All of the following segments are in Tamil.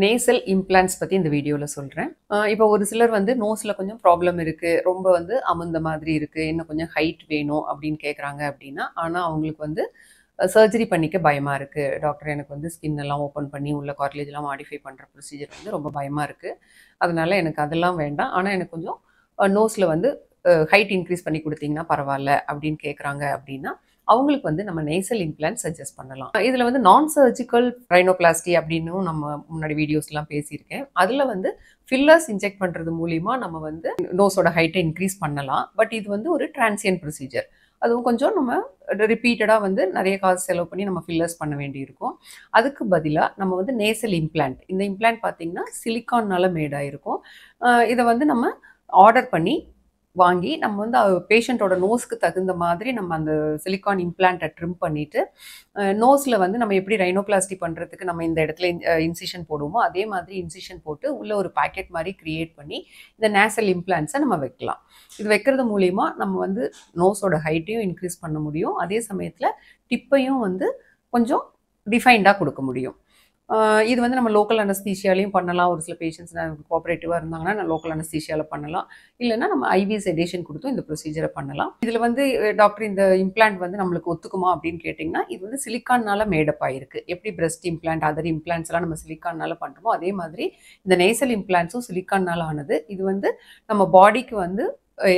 நேசல் இம்ப்ளான்ட்ஸ் பற்றி இந்த வீடியோவில் சொல்கிறேன். இப்போ ஒரு சிலர் வந்து நோஸில் கொஞ்சம் ப்ராப்ளம் இருக்குது, ரொம்ப வந்து அமுந்த மாதிரி இருக்குது, இன்னும் கொஞ்சம் ஹைட் வேணும் அப்படின்னு கேட்குறாங்க அப்படின்னா, ஆனால் அவங்களுக்கு வந்து சர்ஜரி பண்ணிக்க பயமாக இருக்குது. டாக்டர் எனக்கு வந்து ஸ்கின் எல்லாம் ஓப்பன் பண்ணி உள்ள கார்ட்லேஜ்லாம் மாடிஃபை பண்ணுற ப்ரொசீஜர் வந்து ரொம்ப பயமாக இருக்குது, அதனால எனக்கு அதெல்லாம் வேண்டாம், ஆனால் எனக்கு கொஞ்சம் நோஸில் வந்து ஹைட் இன்க்ரீஸ் பண்ணி கொடுத்தீங்கன்னா பரவாயில்ல அப்படின்னு கேட்குறாங்க அப்படின்னா அவங்களுக்கு வந்து நம்ம நேசல் இம்ப்ளான்ட் சஜஸ்ட் பண்ணலாம். இதில் வந்து நான் சர்ஜிக்கல் ரைனோபிளாஸ்டி அப்படின்னு நம்ம முன்னாடி வீடியோஸ்லாம் பேசியிருக்கேன். அதில் வந்து ஃபில்லர்ஸ் இன்ஜெக்ட் பண்ணுறது மூலிமா நம்ம வந்து நோஸோட ஹைட்டை இன்க்ரீஸ் பண்ணலாம். பட் இது வந்து ஒரு டிரான்சியன்ட் ப்ரொசீஜர். அதுவும் கொஞ்சம் நம்ம ரிப்பீட்டடாக வந்து நிறைய காசு செலவு பண்ணி நம்ம ஃபில்லர்ஸ் பண்ண வேண்டியிருக்கும். அதுக்கு பதிலாக நம்ம வந்து நேசல் இம்ப்ளான்ட், இந்த இம்ப்ளான்ட் பார்த்திங்கன்னா சிலிக்கான்னால மேடாயிருக்கும். இதை வந்து நம்ம ஆர்டர் பண்ணி வாங்கி நம்ம வந்து பேஷண்ட்டோட நோஸ்க்கு தகுந்த மாதிரி நம்ம அந்த சிலிக்கான் இம்ப்ளான்ட்டை ட்ரிம் பண்ணிவிட்டு நோஸில் வந்து நம்ம எப்படி ரைனோபிளாஸ்டி பண்ணுறதுக்கு நம்ம இந்த இடத்துல இன்சிஷன் போடுவோமோ அதே மாதிரி இன்சிஷன் போட்டு உள்ள ஒரு பேக்கெட் மாதிரி க்ரியேட் பண்ணி இந்த நேசல் இம்ப்ளான்ட்ஸை நம்ம வைக்கலாம். இது வைக்கிறது மூலிமா நம்ம வந்து நோஸோட ஹைட்டையும் இன்க்ரீஸ் பண்ண முடியும், அதே சமயத்தில் டிப்பையும் வந்து கொஞ்சம் டிஃபைன்டாக கொடுக்க முடியும். இது வந்து நம்ம லோக்கல் அனஸ்தீஷியாலையும் பண்ணலாம். ஒரு சில பேஷண்ட்ஸ் கோஆப்ரேட்டிவாக இருந்தாங்கன்னா நான் லோக்கல் அனஸ்தீஷியாவில் பண்ணலாம், இல்லைன்னா நம்ம ஐவி செடேஷன் கொடுத்தும் இந்த ப்ரொசீஜரை பண்ணலாம். இதில் வந்து டாக்டர் இந்த இம்ப்ளான்ட் வந்து நம்மளுக்கு ஒத்துக்குமா அப்படின்னு கேட்டிங்கன்னா, இது வந்து சிலிக்கான்னால மேடப் ஆகிருக்கு. எப்படி பிரெஸ்ட் இம்ப்ளான்ட், அதர் இம்ப்ளான்ட்ஸ்லாம் நம்ம சிலிக்கான்னால பண்ணுறோமோ அதே மாதிரி இந்த நேசல் இம்ப்ளான்ட்ஸும் சிலிக்கான்னால ஆனது. இது வந்து நம்ம பாடிக்கு வந்து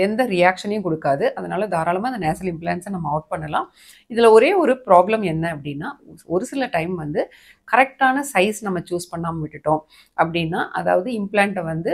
எந்த ரியாக்ஷனையும் கொடுக்காது, அதனால தாராளமாக அந்த நேசல் இம்ப்ளான்ட்ஸை நம்ம அவுட் பண்ணலாம். இதில் ஒரே ஒரு ப்ராப்ளம் என்ன அப்படின்னா, ஒரு சில டைம் வந்து கரெக்டான சைஸ் நம்ம சூஸ் பண்ணாமல் விட்டுட்டோம் அப்படின்னா, அதாவது இம்ப்ளான்ட்டை வந்து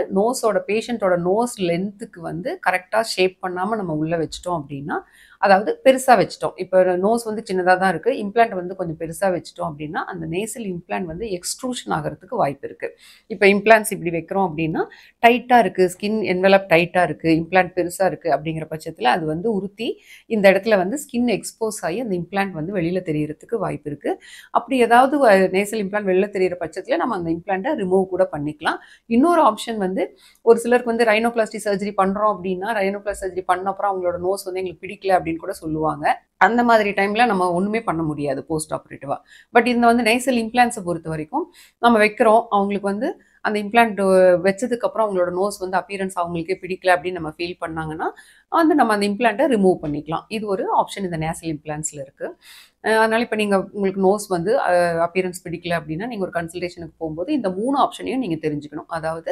பேஷண்ட்டோட நோஸ் லென்த்துக்கு வந்து கரெக்டாக ஷேப் பண்ணாமல் நம்ம உள்ளே வச்சிட்டோம் அப்படின்னா, அதாவது பெருசாக வச்சிட்டோம், இப்போ நோஸ் வந்து சின்னதாக தான் இருக்குது, இம்ப்ளான்ட் வந்து கொஞ்சம் பெருசாக வச்சிட்டோம் அப்படின்னா அந்த நேசல் இம்ப்ளான்ட் வந்து எக்ஸ்ட்ரூஷன் ஆகிறதுக்கு வாய்ப்பு இருக்குது. இப்போ இம்ப்ளான்ட்ஸ் இப்படி வைக்கிறோம் அப்படின்னா டைட்டாக இருக்குது, ஸ்கின் என்வெலப் டைட்டாக இருக்குது, இம்ப்ளான்ட் பெருசாக இருக்குது அப்படிங்கிற பட்சத்தில் அது வந்து உறுத்தி இந்த இடத்துல வந்து ஸ்கின் எக்ஸ்போஸ் ஆகி அந்த இம்ப்ளான்ட் வந்து வெளியில் தெரியறதுக்கு வாய்ப்பு இருக்குது. அப்படி ஏதாவது நேசல் இம்ப்ளான்ட் வெளியில் தெரிகிற பட்சத்தில் நம்ம அந்த இம்ப்ளான்ட்டை ரிமூவ் கூட பண்ணிக்கலாம். இன்னொரு ஆப்ஷன் வந்து ஒரு சிலருக்கு வந்து ரைனோபிளாஸ்டி சர்ஜரி பண்ணுறோம் அப்படின்னா, ரைனோபிளாஸ்டி சர்ஜரி பண்ண அப்புறம் அவங்களோட நோஸ் வந்து எங்களுக்கு பிடிக்கல அப்படின்னு கூட சொல்லுவாங்க. அந்த மாதிரி டைமில் நம்ம ஒன்றுமே பண்ண முடியாது போஸ்ட் ஆப்ரேட்டிவாக. பட் இந்த வந்து நேசல் இம்ப்ளான்ட்ஸை பொறுத்த வரைக்கும் நம்ம வைக்கிறோம், அவங்களுக்கு வந்து அந்த இம்ப்ளான்ட் வச்சதுக்கப்புறம் அவங்களோட நோஸ் வந்து அப்பியரன்ஸ் அவங்களுக்கே பிடிக்கல அப்படின்னு நம்ம ஃபீல் பண்ணாங்கன்னா வந்து நம்ம அந்த இம்ப்ளான்ட்டை ரிமூவ் பண்ணிக்கலாம். இது ஒரு ஆப்ஷன் இந்த நேசல் இம்ப்ளான்ட்ஸில் இருக்குது. அதனால் இப்போ உங்களுக்கு நோஸ் வந்து அப்பியரன்ஸ் பிடிக்கல அப்படின்னா நீங்கள் ஒரு கன்சல்டேஷனுக்கு போகும்போது இந்த 3 ஆப்ஷனையும் நீங்கள் தெரிஞ்சுக்கணும். அதாவது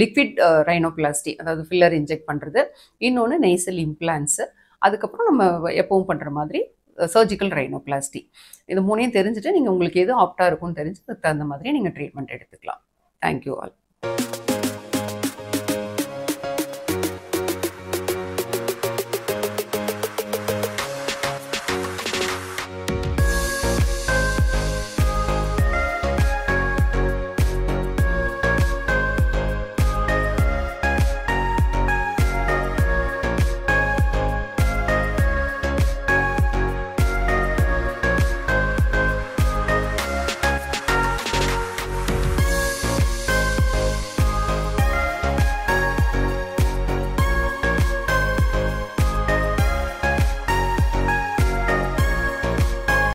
லிக்விட் ரைனோபிளாஸ்டி, அதாவது ஃபில்லர் இன்ஜெக்ட் பண்ணுறது, இன்னொன்று நேசல் இம்ப்ளான்ட்ஸு, அதுக்கப்புறம் நம்ம எப்பவும் பண்ணுற மாதிரி சர்ஜிக்கல் ரைனோபிளாஸ்டி. இது 3ஐயும் தெரிஞ்சுட்டு நீங்கள் உங்களுக்கு எது ஆப்டாக இருக்கும்னு தெரிஞ்சு அதுக்கு தகுந்த மாதிரி நீங்கள் ட்ரீட்மெண்ட் எடுத்துக்கலாம். Thank you all.